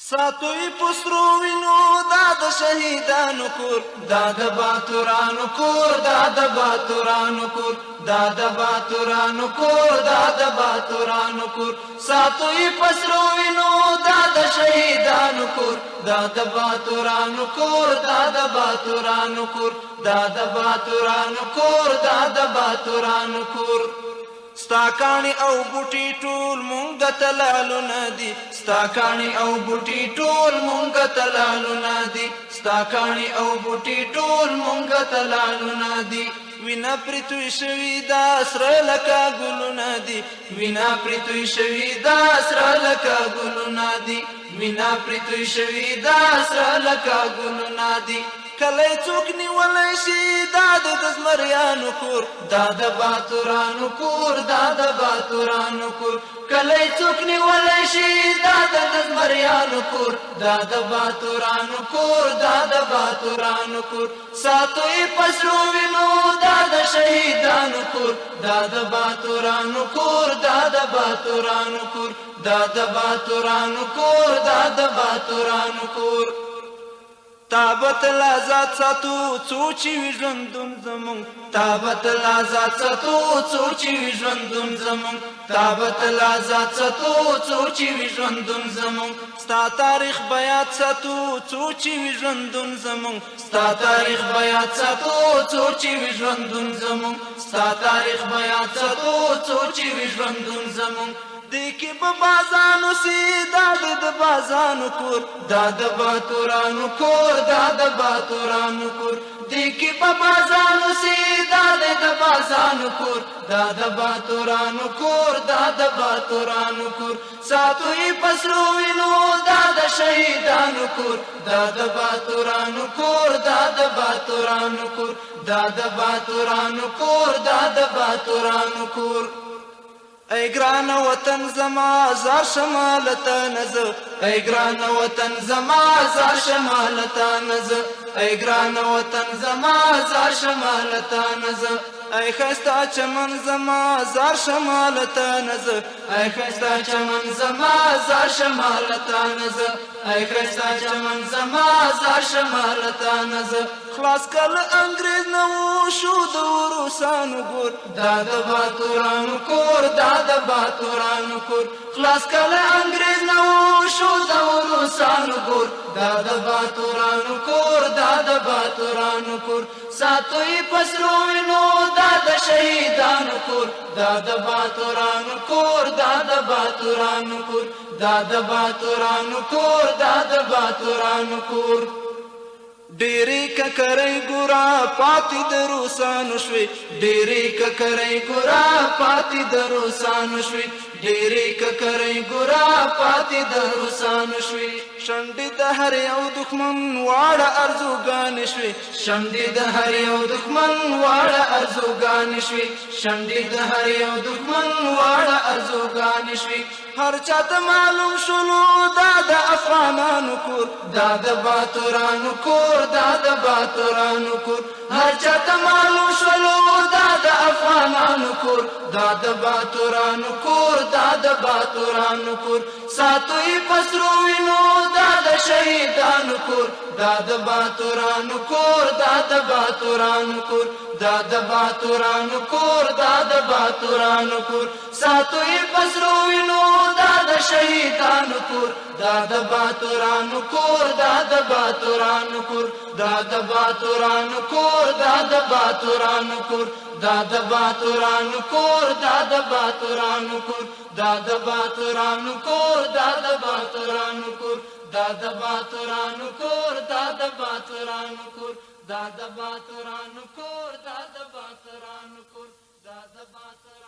ساتوی پسرو وینو دا د شهیدانو کور دا د باتورانو کور دا د باتورانو کور دا د باتورانو کور دا د باتورانو کور ساتوی پسرو وینو دا د شهیدانو کور دا د باتورانو کور دا د باتورانو کور دا د باتورانو کور دا د باتورانو کور ستاکانی او بوټی ټول مونږ ته لالونه دي ستاکانی او بوټی ټول مونږ ته لالونه دي ستاکانی او بوټی ټول مونږ ته لالونه دي وینا پرتوی شوی دا سره لکه ګلونه دي وینا پرتوی شوی دا سره لکه ګلونه دي وینا پرتوی شوی دا سره لکه ګلونه دي کله څوک نیولای شي دا د زمریانو کور دا د باتورانو کور دا د باتورانو کور کله څوک نیولای شي دا د زمریانو کور دا د باتورانو کور دا د باتورانو کور ساتوی پسرو وینو دا د شهیدانو کور دا د باتورانو کور دا د باتورانو کور دا د باتورانو کور دا د باتورانو کور تابت لازات ساتو څوچی ژوندون زمون تابت لازات ساتو څوچی ژوندون زمون تابت لازات ساتو څوچی ژوندون زمون ستا تاریخ بیات ساتو څوچی ژوندون زمون ستا تاریخ بیات ساتو څوچی ژوندون زمون ستا تاریخ بیات ساتو څوچی ژوندون زمون دیکی با بازانو سی داد د بازانو کور داد باتورانو کور داد باتورانو کور دیکی با بازانو سی داد د بازانو کور داد باتورانو کور داد باتورانو کور ساتوی پسرو وینو داد شهیدانو کور داد باتورانو کور داد باتورانو کور داد باتورانو کور داد باتورانو کور ای گران وطن زما زار شمالتا نز ای گران وطن زما زار شمالتا نز ای گران وطن زما زار شمالتا نز ای خستا چمن زما زار شمالتا نز ای خستا چمن زما زار شمالتا نز ای خستا چمن زما زار شمالتا نز خلاص کل انگریز نو شو د روسانو ګور دا د باتورانو کور دا د باتورانو کور خلاص کل انگریز نو شو د روسانو ګور دا د باتورانو کور دا د باتورانو کور ساتوی پسرو وینو دا د شهیدانو کور دا د باتورانو کور دا د باتورانو کور دا د باتورانو کور دا د باتورانو کور ډېرې ککرۍ ګورا پاتې د روسانو شوې ډېرې ککرۍ ګورا پاتې د روسانو شوې ډېرې ککرۍ ګورا پاتې د روسانو شوې شونډې د هر یو دښمن واړه ارزوګانې شوې شونډې د هر یو دښمن واړه ارزوګانې شوې شونډې د هر یو دښمن واړه ارزوګانې شوې هر چاته معلوم شولو دا د افغانانو کور دا د باتورانو کور دا د باتورانو کور هر چاته معلوم شولو دا د افغانانو کور دا د باتورانو کور دا د باتورانو کور ساتوی پسرو وینو دا د شهیدانو کور دا د باتورانو کور دا د باتورانو کور دا د باتورانو کور دا د باتورانو کور ساتوی پسرو وینو دا د شهیدانو کور دا د باتورانو کور دا د باتورانو کور دا د باتورانو کور دا د باتورانو کور دا د باتورانو کور دا د باتورانو کور دا د باتورانو کور دا د باتورانو کور دا د باتورانو کور دا د باتورانو کور دا د باتورانو کور دا د باتورانو کور دا د باتورانو